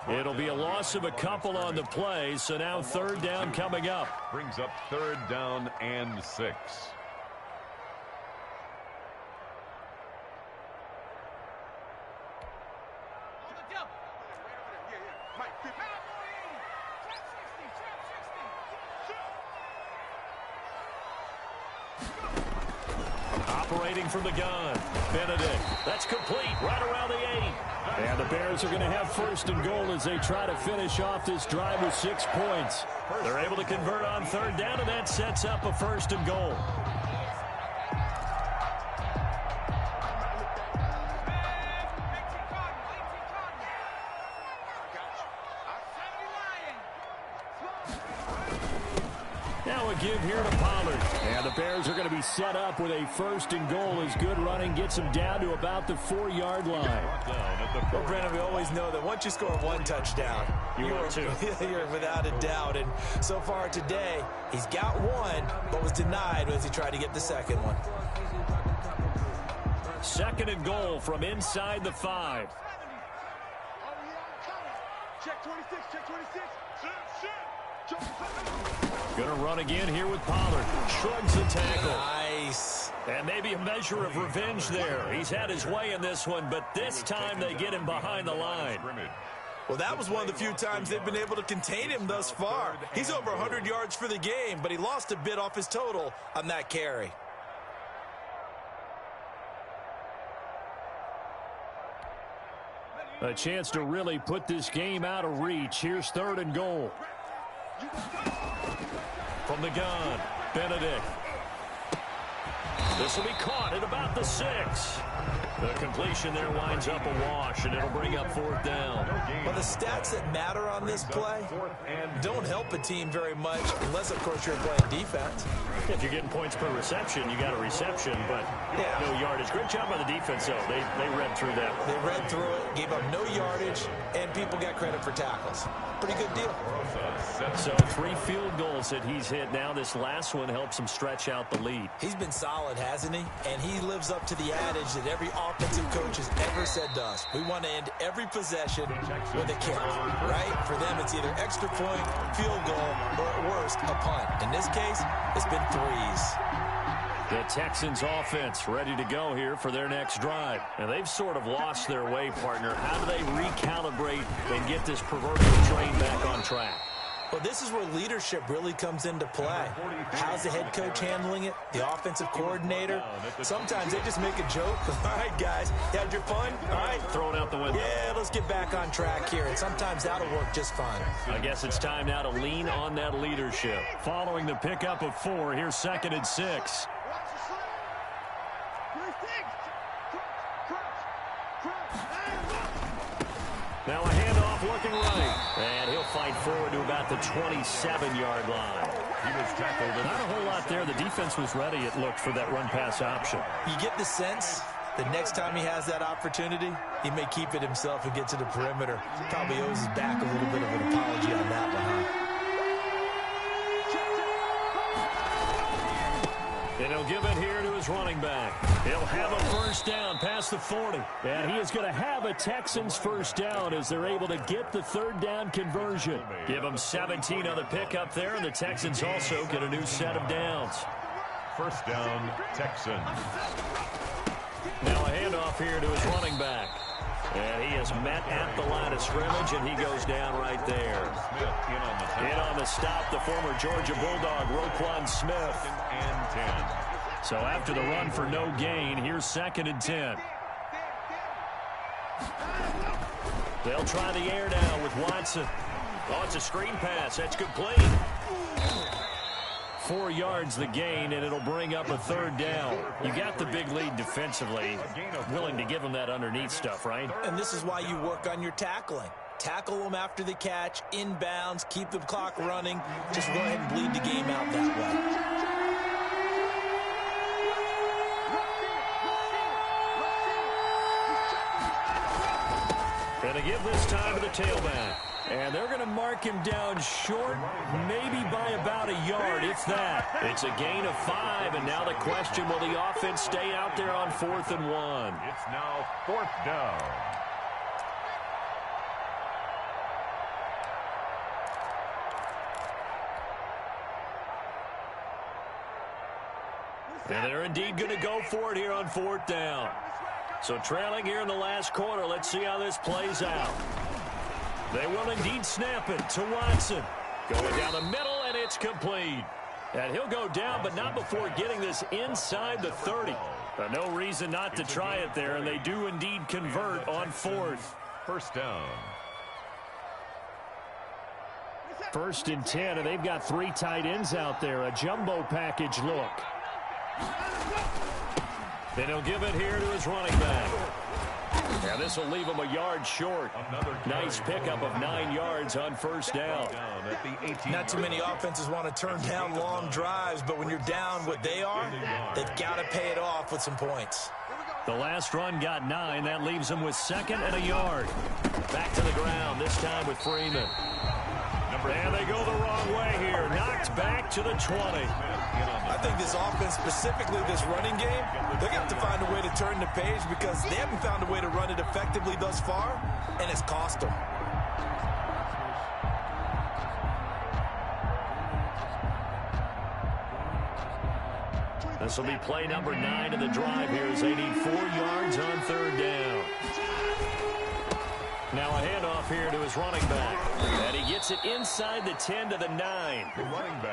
G: It'll be a loss of a couple on the play, so now 3rd down coming up.
I: Brings up 3rd down and 6.
G: Operating from the gun, Benedict. That's complete, right around the 8. And the Bears are going to have 1st and goal as they try to finish off this drive with 6 points. They're able to convert on 3rd down, and that sets up a 1st and goal. Now a give here to Pollard. And the Bears are going to be set up with a 1st and goal as good running gets them down to about the 4-yard line.
H: Well, Brandon, we always know that once you score 1 touchdown, you're without a doubt. And so far today, he's got 1, but was denied as he tried to get the 2nd one.
G: 2nd and goal from inside the 5.
E: Check 26, check 26.
G: Gonna run again here with Pollard. Shrugs the tackle.
H: Nice.
G: And maybe a measure of revenge there. He's had his way in this one, but this time they get him behind the line.
H: Well, that was one of the few times they've been able to contain him thus far. He's over 100 yards for the game, but he lost a bit off his total on that carry.
G: A chance to really put this game out of reach. Here's 3rd and goal. From the gun, Benedict. This will be caught at about the 6. The completion there winds up a wash, and it'll bring up 4th down.
H: Well, the stats that matter on this play don't help a team very much, unless, of course, you're playing defense.
G: If you're getting points per reception, you got a reception, but no yardage. Great job by the defense, though. They read through that.
H: They read through it, gave up no yardage, and people got credit for tackles. Pretty good deal.
G: So 3 field goals that he's hit now. This last one helps him stretch out the lead.
H: He's been solid, hasn't he? And he lives up to the adage that every offensive coach has ever said to us. We want to end every possession with a kick, right? For them, it's either extra point, field goal, or at worst, a punt. In this case, it's been 3s.
G: The Texans offense ready to go here for their next drive. And they've sort of lost their way, partner. How do they recalibrate and get this proverbial train back on track?
H: Well, this is where leadership really comes into play. How's the head coach handling it? The offensive coordinator? Sometimes they just make a joke. All right, guys, you had your fun? All right.
G: Throw it out the window.
H: Yeah, let's get back on track here. And sometimes that'll work just fine.
G: I guess it's time now to lean on that leadership. Following the pickup of 4, here's 2nd and 6. Now a handoff looking right. And he'll fight forward to about the 27-yard line.
I: He was tackled.
G: Not a whole lot there. The defense was ready, it looked, for that run-pass option.
H: You get the sense the next time he has that opportunity, he may keep it himself and get to the perimeter. Probably owes his back a little bit of an apology on that one, huh?
G: And he'll give it here to his running back. He'll have a 1st down past the 40. And he is going to have a Texans 1st down as they're able to get the 3rd down conversion. Give them 17 on the pickup there, and the Texans also get a new set of downs.
I: 1st down, Texans.
G: Now a handoff here to his running back. And he is met at the line of scrimmage, and he goes down right there. In on the stop, the former Georgia Bulldog, Roquan Smith.
I: And 10.
G: So after the run for no gain, here's 2nd and 10. They'll try the air now with Watson. Oh, it's a screen pass. That's complete. 4 yards the gain, and it'll bring up a 3rd down. You got the big lead defensively, willing to give them that underneath stuff, right?
H: And this is why you work on your tackling. Tackle them after the catch, inbounds, keep the clock running. Just go ahead and bleed the game out that
G: way. And to give this time to the tailback. And they're going to mark him down short, maybe by about a yard, if that. It's a gain of 5, and now the question, will the offense stay out there on 4th and 1?
I: It's now 4th down.
G: And they're indeed going to go for it here on 4th down. So trailing here in the last quarter, let's see how this plays out. They will indeed snap it to Watson. Going down the middle, and it's complete. And he'll go down, but not before getting this inside the 30. No reason not to try it there, and they do indeed convert on 4th.
I: 1st down.
J: 1st and 10, and they've got 3 tight ends out there. A jumbo package look.
G: Then he'll give it here to his running back. Now this will leave him a yard short. Nice pickup of 9 yards on 1st down.
H: Not too many offenses want to turn down long drives, but when you're down what they are, they've got to pay it off with some points.
G: The last run got 9. That leaves him with 2nd and a yard. Back to the ground, this time with Freeman. And they go the wrong way here. Knocked back to the 20.
H: I think this offense, specifically this running game, they're going to have to find a way to turn the page because they haven't found a way to run it effectively thus far, and it's cost them.
G: This will be play number 9 of the drive here as they need 4 yards on 3rd down. Now a handoff here to his running back. And he gets it inside the 10 to the 9.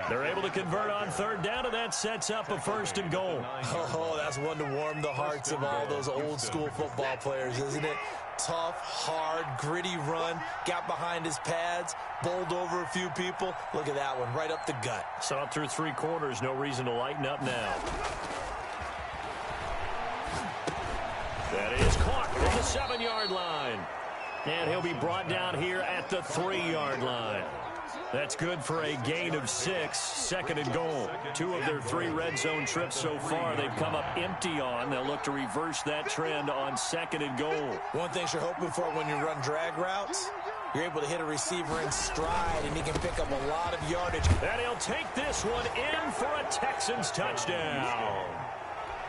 G: They're able to convert on 3rd down, and that sets up a 1st and goal.
H: Oh, that's one to warm the hearts of all those old school football players, isn't it? Tough, hard, gritty run, got behind his pads, bowled over a few people. Look at that one, right up the gut.
G: Saw it through 3 quarters, no reason to lighten up now. That is caught from the 7-yard line. And he'll be brought down here at the 3-yard line. That's good for a gain of 6, 2nd and goal. 2 of their 3 red zone trips so far they've come up empty on. They'll look to reverse that trend on 2nd and goal.
H: One thing you're hoping for when you run drag routes, you're able to hit a receiver in stride, and he can pick up a lot of yardage.
G: And he'll take this one in for a Texans touchdown.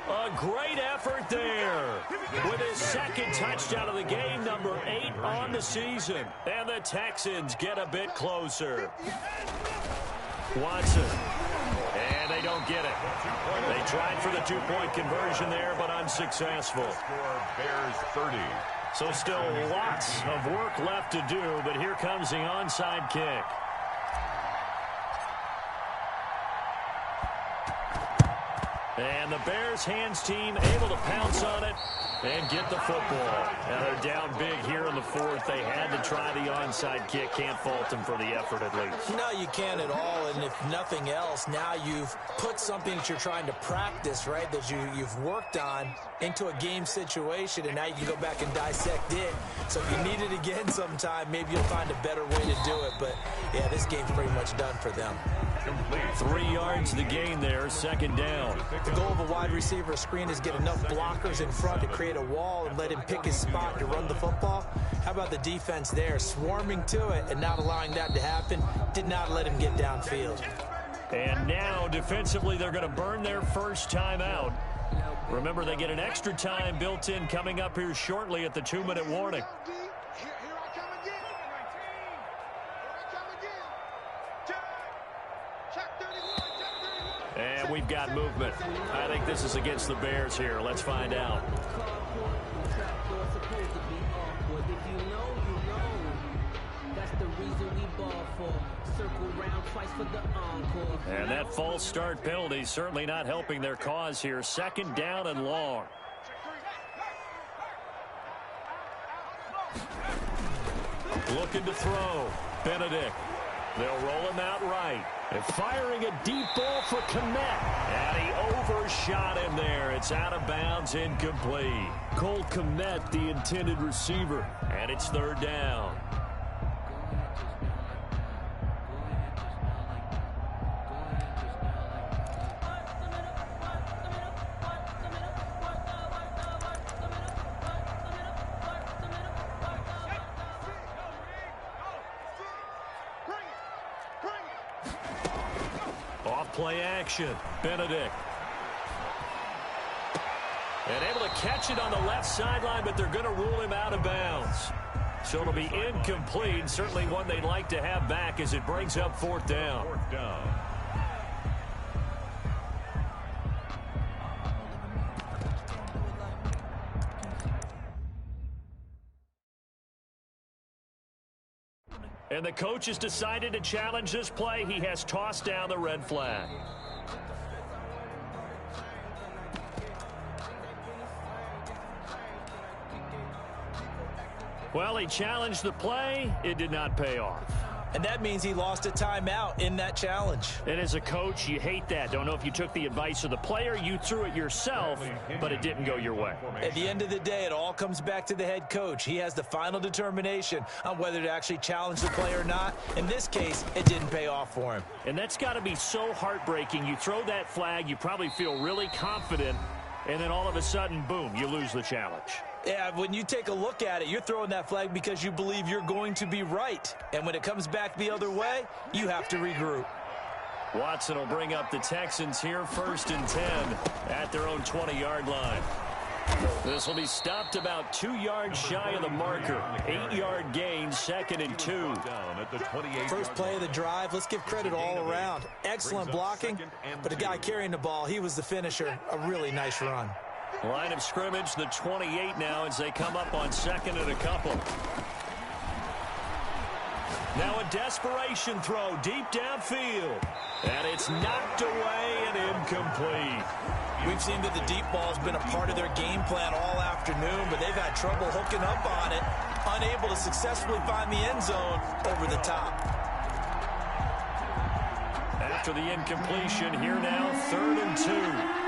G: A great effort there with his 2nd touchdown of the game, number 8 on the season. And the Texans get a bit closer. Watson. And they don't get it. They tried for the 2-point conversion there, but unsuccessful.
I: Bears 30.
G: So still lots of work left to do, but here comes the onside kick. And the Bears hands team able to pounce on it and get the football. Now they're down big here in the 4th. They had to try the onside kick. Can't fault them for the effort at least.
H: No, you can't at all. And if nothing else, now you've put something that you're trying to practice, right, that you've worked on into a game situation, and now you can go back and dissect it. So if you need it again sometime, maybe you'll find a better way to do it. But, yeah, this game's pretty much done for them.
G: 3 yards the gain there, 2nd down.
H: The goal of a wide receiver screen is get enough blockers in front to create a wall and let him pick his spot to run the football. How about the defense there, swarming to it and not allowing that to happen? Did not let him get downfield.
G: And now defensively they're going to burn their first time out. Remember, they get an extra time built in coming up here shortly at the 2-minute warning. And we've got movement. I think this is against the Bears here. Let's find out. And that false start penalty certainly not helping their cause here. 2nd down and long. Looking to throw. Benedict. They'll roll him out right. And firing a deep ball for Kmet. And he overshot him there. It's out of bounds, incomplete. Cole Kmet, the intended receiver. And it's third down. Play action. Benedict. And able to catch it on the left sideline, but they're going to rule him out of bounds. So it'll be incomplete. Certainly one they'd like to have back as it brings up fourth down. And the coach has decided to challenge this play. He has tossed down the red flag. Well, he challenged the play. It did not pay off.
H: And that means he lost a timeout in that challenge.
G: And as a coach, you hate that. Don't know if you took the advice of the player. You threw it yourself, but it didn't go your way.
H: At the end of the day, it all comes back to the head coach. He has the final determination on whether to actually challenge the play or not. In this case, it didn't pay off for him.
G: And that's got to be so heartbreaking. You throw that flag, you probably feel really confident, and then all of a sudden, boom, you lose the challenge.
H: Yeah, when you take a look at it, you're throwing that flag because you believe you're going to be right. And when it comes back the other way, you have to regroup.
G: Watson will bring up the Texans here, 1st and 10 at their own 20-yard line. This will be stopped about 2 yards shy of the marker. 8-yard gain, 2nd and 2.
H: First play of the drive, let's give credit all around. Excellent blocking, but the guy carrying the ball, he was the finisher. A really nice run.
G: Line of scrimmage, the 28 now as they come up on 2nd and a couple. Now a desperation throw deep downfield. And it's knocked away and incomplete.
H: We've seen that the deep ball has been a part of their game plan all afternoon, but they've had trouble hooking up on it, unable to successfully find the end zone over the top.
G: After the incompletion, here now, 3rd and 2.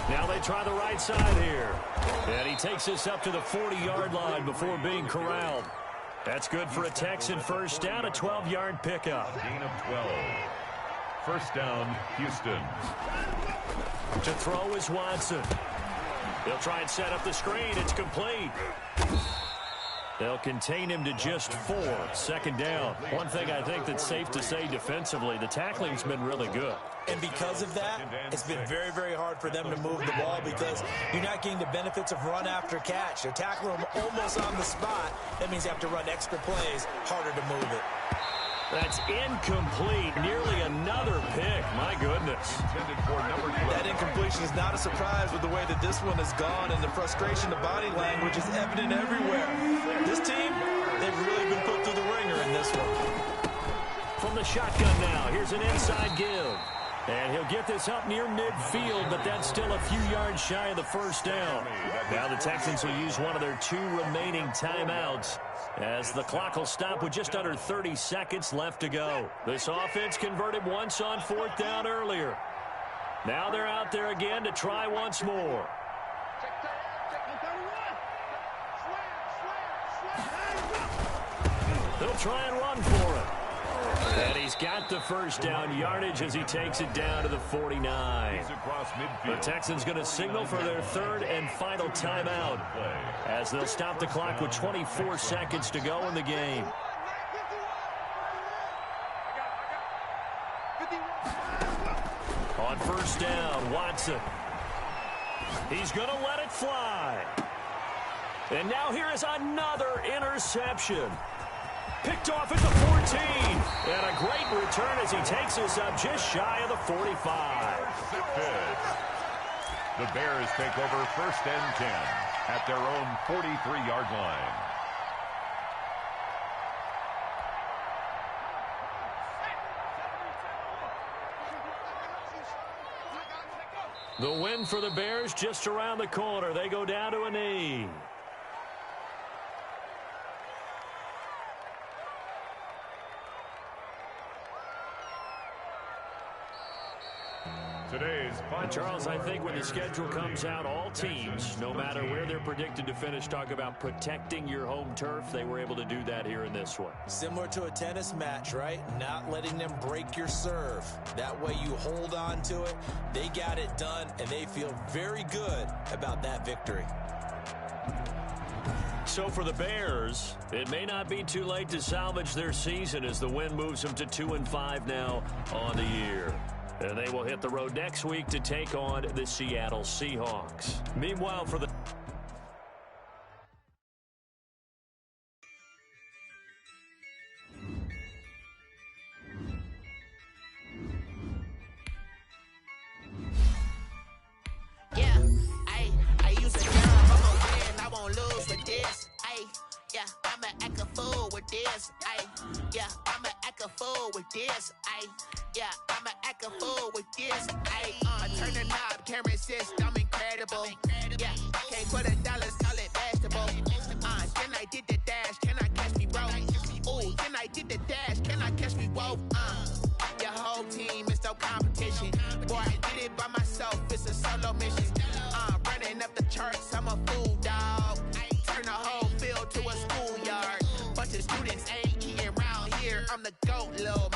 G: Now they try the right side here. And he takes this up to the 40-yard line before being corralled. That's good for a Texan first down, a 12-yard pickup.
I: Gain of 12. First down, Houston.
G: To throw is Watson. They'll try and set up the screen. It's complete. They'll contain him to just 4. 2nd down. One thing I think that's safe to say defensively, the tackling's been really good.
H: And because of that, it's been very, very hard for them to move the ball because you're not getting the benefits of run after catch. They tackle him almost on the spot. That means you have to run extra plays, harder to move it.
G: That's incomplete. Nearly another pick. My goodness.
H: That incompletion is not a surprise with the way that this one has gone, and the frustration of body language is evident everywhere. This team, they've really been put through the ringer in this one.
G: From the shotgun now, here's an inside give. And he'll get this up near midfield, but that's still a few yards shy of the first down. Now the Texans will use one of their 2 remaining timeouts as the clock will stop with just under 30 seconds left to go. This offense converted once on 4th down earlier. Now they're out there again to try once more. They'll try and run for it. And he's got the first down yardage as he takes it down to the 49. The Texans going to signal for their 3rd and final timeout as they'll stop the clock with 24 seconds to go in the game. On first down, Watson. He's going to let it fly. And now here is another interception. Picked off at the 14. And a great return as he takes this up just shy of the 45.
I: The Bears take over 1st and 10 at their own 43-yard line.
G: The win for the Bears just around the corner. They go down to a knee.
I: today's final.
G: Charles, I think when the schedule comes out, all teams, no matter where they're predicted to finish, talk about protecting your home turf. They were able to do that here in this one.
H: Similar to a tennis match, right? Not letting them break your serve. That way you hold on to it. They got it done, and they feel very good about that victory.
G: So for the Bears, it may not be too late to salvage their season as the win moves them to 2-5 now on the year. And they will hit the road next week to take on the Seattle Seahawks. Meanwhile, for the
B: I use a gun, I'ma win, I won't lose with this. I'ma act a fool with this. I'ma act a fool with this. I'ma act a fool with this. I turn the knob, camera assist, I'm incredible. Can't put $1, call it vegetable. Then I did the dash, can I catch me, bro? Ooh, then I did the dash, can I catch me, whoa? Your whole team is no competition. Boy, I did it by myself, it's a solo mission. Running up the charts, I'm a fool, dog. Turn the whole field to a schoolyard. Bunch of students ain't eating around here, I'm the GOAT, lil'.